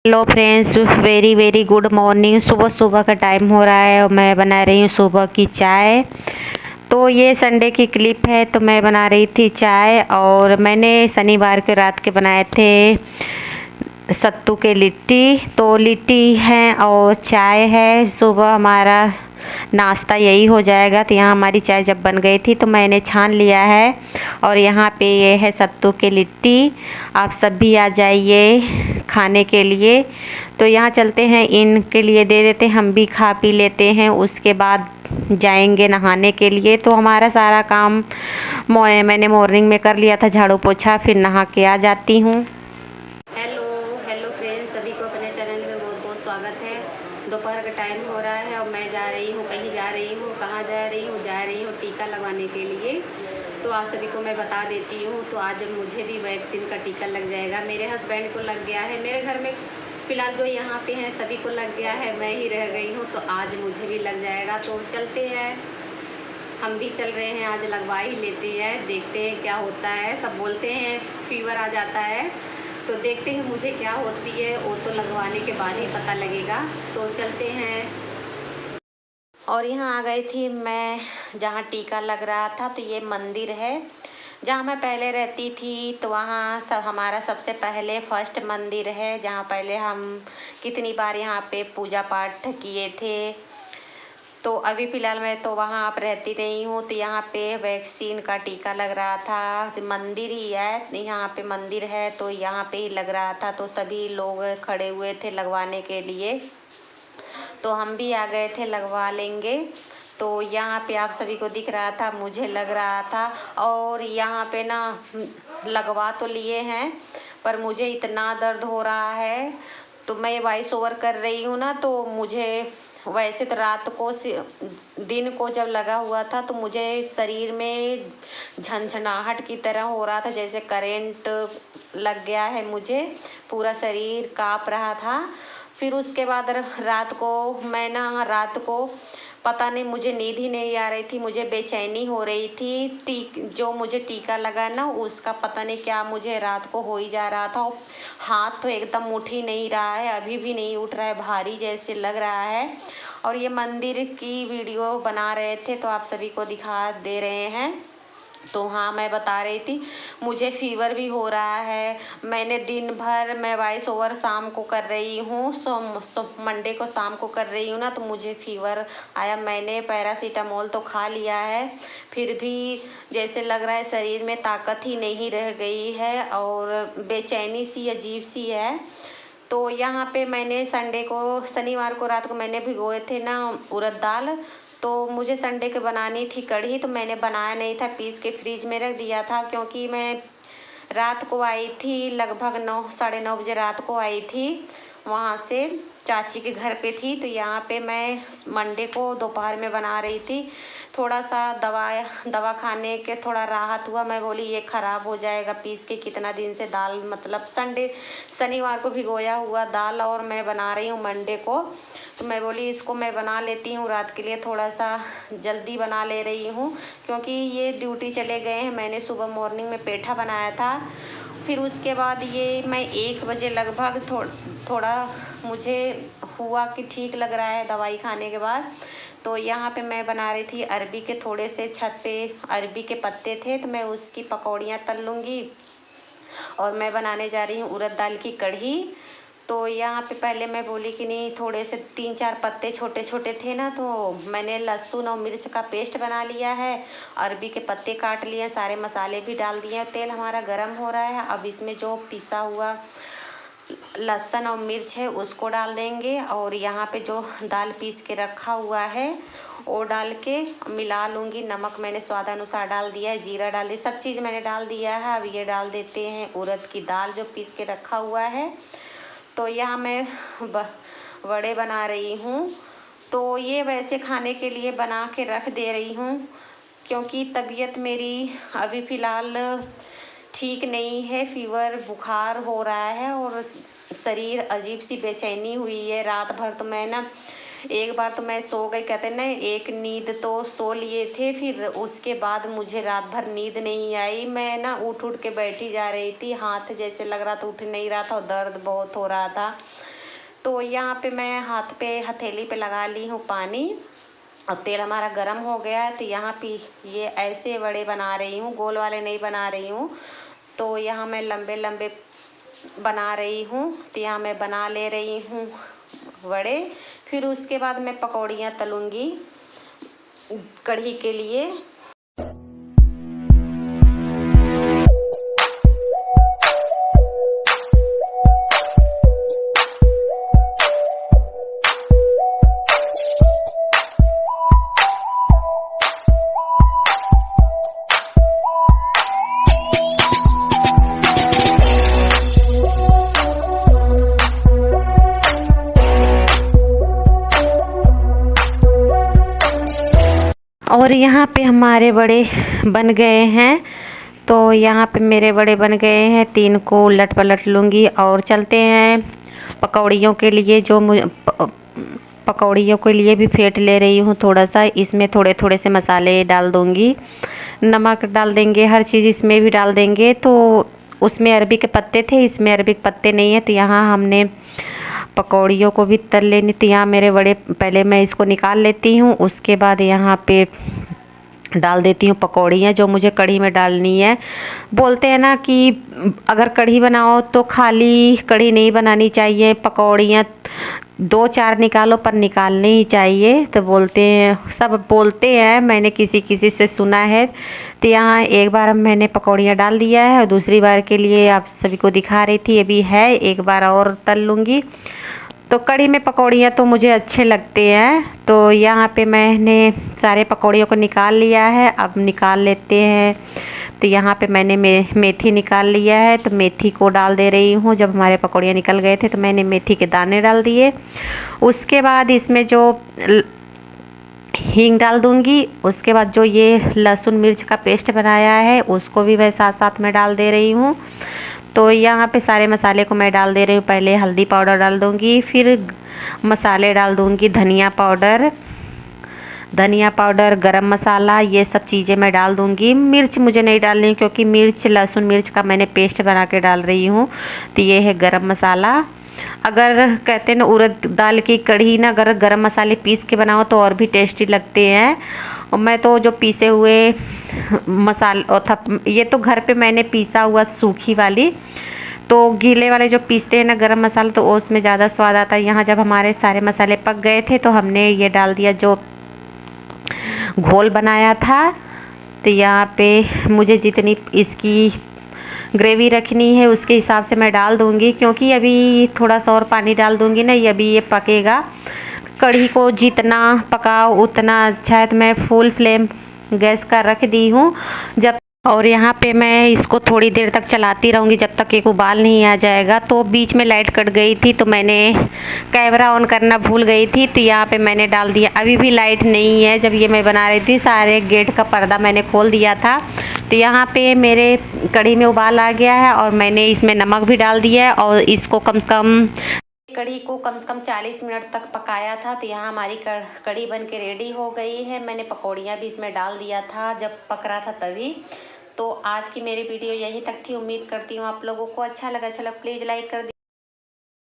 Hello friends, very very good morning. सुबह सुबह का टाइम हो रहा है और मैं बना रही हूँ सुबह की चाय। तो ये संडे की क्लिप है। तो मैं बना रही थी चाय और मैंने शनिवार के रात के बनाए थे सत्तू के लिट्टी। तो लिट्टी है और चाय है। सुबह हमारा नाश्ता यही हो जाएगा। तो यहाँ हमारी चाय जब बन गई थी तो मैंने छान लिया है और यहाँ पे ये है सत्तू के लिट्टी। आप सब भी आ जाइए खाने के लिए। तो यहाँ चलते हैं, इनके लिए दे देते हैं, हम भी खा पी लेते हैं। उसके बाद जाएंगे नहाने के लिए। तो हमारा सारा काम मैंने मॉर्निंग में कर लिया था, झाड़ू पोछा, फिर नहा के आ जाती हूँ। हेलो हेलो फ्रेंड्स, सभी को अपने चैनल में बहुत बहुत स्वागत है। दोपहर का टाइम हो रहा है और मैं जा रही हूँ, कहीं जा रही हूँ। कहाँ जा रही हूँ टीका लगवाने के लिए। तो आप सभी को मैं बता देती हूँ। तो आज मुझे भी वैक्सीन का टीका लग जाएगा। मेरे हस्बैंड को लग गया है, मेरे घर में फ़िलहाल जो यहाँ पे हैं सभी को लग गया है, मैं ही रह गई हूँ। तो आज मुझे भी लग जाएगा। तो चलते हैं, हम भी चल रहे हैं, आज लगवा ही लेते हैं, देखते हैं क्या होता है। सब बोलते हैं फीवर आ जाता है, तो देखते हैं मुझे क्या होती है, वो तो लगवाने के बाद ही पता लगेगा। तो चलते हैं। और यहाँ आ गई थी मैं जहाँ टीका लग रहा था। तो ये मंदिर है जहाँ मैं पहले रहती थी। तो वहाँ सब हमारा सबसे पहले फर्स्ट मंदिर है जहाँ पहले हम कितनी बार यहाँ पे पूजा पाठ किए थे। तो अभी फ़िलहाल मैं तो वहाँ आप रहती नहीं हूँ। तो यहाँ पे वैक्सीन का टीका लग रहा था। तो मंदिर ही है, यहाँ पे मंदिर है तो यहाँ पे ही लग रहा था। तो सभी लोग खड़े हुए थे लगवाने के लिए, तो हम भी आ गए थे लगवा लेंगे। तो यहाँ पे आप सभी को दिख रहा था, मुझे लग रहा था। और यहाँ पे ना लगवा तो लिए हैं पर मुझे इतना दर्द हो रहा है। तो मैं वॉइस ओवर कर रही हूँ ना, तो मुझे वैसे तो रात को दिन को जब लगा हुआ था तो मुझे शरीर में झंझनाहट की तरह हो रहा था, जैसे करंट लग गया है। मुझे पूरा शरीर काँप रहा था। फिर उसके बाद रात को पता नहीं, मुझे नींद ही नहीं आ रही थी, मुझे बेचैनी हो रही थी। जो मुझे टीका लगा ना उसका पता नहीं क्या मुझे रात को हो ही जा रहा था। हाथ तो एकदम उठ ही नहीं रहा है, अभी भी नहीं उठ रहा है, भारी जैसे लग रहा है। और ये मंदिर की वीडियो बना रहे थे तो आप सभी को दिखा दे रहे हैं। तो हाँ, मैं बता रही थी मुझे फ़ीवर भी हो रहा है। मैंने दिन भर मैं वॉइस ओवर शाम को कर रही हूँ, मंडे को शाम को कर रही हूँ ना, तो मुझे फ़ीवर आया। मैंने पैरासीटामोल तो खा लिया है, फिर भी जैसे लग रहा है शरीर में ताकत ही नहीं रह गई है और बेचैनी सी अजीब सी है। तो यहाँ पे मैंने शनिवार को रात को मैंने भिगोए थे ना उड़द दाल। तो मुझे संडे के बनानी थी कढ़ी, तो मैंने बनाया नहीं था, पीस के फ्रिज में रख दिया था। क्योंकि मैं रात को आई थी, लगभग 9 साढ़े 9 बजे रात को आई थी, वहाँ से चाची के घर पे थी। तो यहाँ पे मैं मंडे को दोपहर में बना रही थी। थोड़ा सा दवा खाने के थोड़ा राहत हुआ। मैं बोली ये ख़राब हो जाएगा पीस के, कितना दिन से दाल, मतलब शनिवार को भिगोया हुआ दाल और मैं बना रही हूँ मंडे को। तो मैं बोली इसको मैं बना लेती हूँ रात के लिए, थोड़ा सा जल्दी बना ले रही हूँ क्योंकि ये ड्यूटी चले गए हैं। मैंने सुबह मॉर्निंग में पेठा बनाया था, फिर उसके बाद ये मैं 1 बजे लगभग थोड़ा मुझे हुआ कि ठीक लग रहा है दवाई खाने के बाद। तो यहाँ पे मैं बना रही थी अरबी के, थोड़े से छत पे अरबी के पत्ते थे तो मैं उसकी पकौड़ियाँ तल लूँगी। और मैं बनाने जा रही हूँ उड़द दाल की कढ़ी। तो यहाँ पे पहले मैं बोली कि नहीं, थोड़े से 3-4 पत्ते छोटे छोटे थे ना, तो मैंने लहसुन और मिर्च का पेस्ट बना लिया है, अरबी के पत्ते काट लिए, सारे मसाले भी डाल दिए। तेल हमारा गर्म हो रहा है, अब इसमें जो पिसा हुआ लहसुन और मिर्च है उसको डाल देंगे। और यहाँ पे जो दाल पीस के रखा हुआ है वो डाल के मिला लूँगी। नमक मैंने स्वादानुसार डाल दिया है, जीरा डाल दिया, सब चीज़ मैंने डाल दिया है। अब ये डाल देते हैं उड़द की दाल जो पीस के रखा हुआ है। तो यहाँ मैं वड़े बना रही हूँ। तो ये वैसे खाने के लिए बना के रख दे रही हूँ क्योंकि तबीयत मेरी अभी फ़िलहाल ठीक नहीं है, फ़ीवर बुखार हो रहा है और शरीर अजीब सी बेचैनी हुई है। रात भर तो मैं ना, एक बार तो मैं सो गई, कहते ना एक नींद तो सो लिए थे, फिर उसके बाद मुझे रात भर नींद नहीं आई। मैं ना उठ के बैठी जा रही थी, हाथ जैसे लग रहा था उठ नहीं रहा था और दर्द बहुत हो रहा था। तो यहाँ पे मैं हाथ पे हथेली पे लगा ली हूँ पानी और तेल हमारा गर्म हो गया है। तो यहाँ पे ये ऐसे वड़े बना रही हूँ, गोल वाले नहीं बना रही हूँ। तो यहाँ मैं लंबे लंबे बना रही हूँ। तो यहाँ मैं बना ले रही हूँ वड़े। फिर उसके बाद मैं पकौड़ियाँ तलूँगी कढ़ी के लिए। और यहाँ पे हमारे बड़े बन गए हैं। तो यहाँ पे मेरे बड़े बन गए हैं। 3 को उलट पलट लूँगी और चलते हैं पकौड़ियों के लिए। जो मुझे पकौड़ियों के लिए भी फेंट ले रही हूँ थोड़ा सा। इसमें थोड़े थोड़े से मसाले डाल दूँगी, नमक डाल देंगे, हर चीज़ इसमें भी डाल देंगे। तो उसमें अरबी के पत्ते थे, इसमें अरबी के पत्ते नहीं है। तो यहाँ हमने पकौड़ियों को भी तल लेनी। तो यहाँ मेरे बड़े पहले मैं इसको निकाल लेती हूँ, उसके बाद यहाँ पे डाल देती हूँ पकौड़ियाँ जो मुझे कढ़ी में डालनी है। बोलते हैं ना कि अगर कढ़ी बनाओ तो खाली कढ़ी नहीं बनानी चाहिए, पकौड़ियाँ 2-4 निकालो पर निकालनी ही चाहिए। तो बोलते हैं, सब बोलते हैं, मैंने किसी किसी से सुना है। तो यहाँ एक बार मैंने पकौड़ियाँ डाल दिया है और दूसरी बार के लिए आप सभी को दिखा रही थी, अभी है, एक बार और तल लूँगी। तो कढ़ी में पकौड़ियाँ तो मुझे अच्छे लगते हैं। तो यहाँ पे मैंने सारे पकौड़ियों को निकाल लिया है। अब निकाल लेते हैं। तो यहाँ पे मैंने मेथी निकाल लिया है। तो मेथी को डाल दे रही हूँ। जब हमारे पकौड़ियाँ निकल गए थे तो मैंने मेथी के दाने डाल दिए। उसके बाद इसमें जो हींग डाल दूँगी। उसके बाद जो ये लहसुन मिर्च का पेस्ट बनाया है उसको भी मैं साथ साथ में डाल दे रही हूँ। तो यहाँ पे सारे मसाले को मैं डाल दे रही हूँ। पहले हल्दी पाउडर डाल दूँगी, फिर मसाले डाल दूँगी, धनिया पाउडर, गरम मसाला, ये सब चीज़ें मैं डाल दूँगी। मिर्च मुझे नहीं डालनी क्योंकि मिर्च, लहसुन मिर्च का मैंने पेस्ट बना के डाल रही हूँ। तो ये है गरम मसाला। अगर कहते हैं ना उड़द दाल की कढ़ी ना, अगर गरम मसाले पीस के बनाओ तो और भी टेस्टी लगते हैं। और मैं तो जो पीसे हुए मसाला था, ये तो घर पे मैंने पीसा हुआ सूखी वाली। तो गीले वाले जो पीसते हैं ना गरम मसाला, तो उसमें ज़्यादा स्वाद आता है। यहाँ जब हमारे सारे मसाले पक गए थे तो हमने ये डाल दिया जो घोल बनाया था। तो यहाँ पे मुझे जितनी इसकी ग्रेवी रखनी है उसके हिसाब से मैं डाल दूँगी, क्योंकि अभी थोड़ा सा और पानी डाल दूँगी ना, ये अभी ये पकेगा। कढ़ी को जितना पकाओ उतना अच्छा है। तो मैं फुल फ्लेम गैस का रख दी हूँ जब, और यहाँ पे मैं इसको थोड़ी देर तक चलाती रहूँगी जब तक एक उबाल नहीं आ जाएगा। तो बीच में लाइट कट गई थी तो मैंने कैमरा ऑन करना भूल गई थी। तो यहाँ पे मैंने डाल दिया, अभी भी लाइट नहीं है। जब ये मैं बना रही थी सारे गेट का पर्दा मैंने खोल दिया था। तो यहाँ पे मेरे कढ़ी में उबाल आ गया है और मैंने इसमें नमक भी डाल दिया है और इसको कम से कम कढ़ी को कम से कम 40 मिनट तक पकाया था। तो यहाँ हमारी कढ़ी बन के रेडी हो गई है। मैंने पकौड़ियाँ भी इसमें डाल दिया था जब पक रहा था तभी। तो आज की मेरी वीडियो यहीं तक थी। उम्मीद करती हूँ आप लोगों को अच्छा लगा। चलो प्लीज़ लाइक कर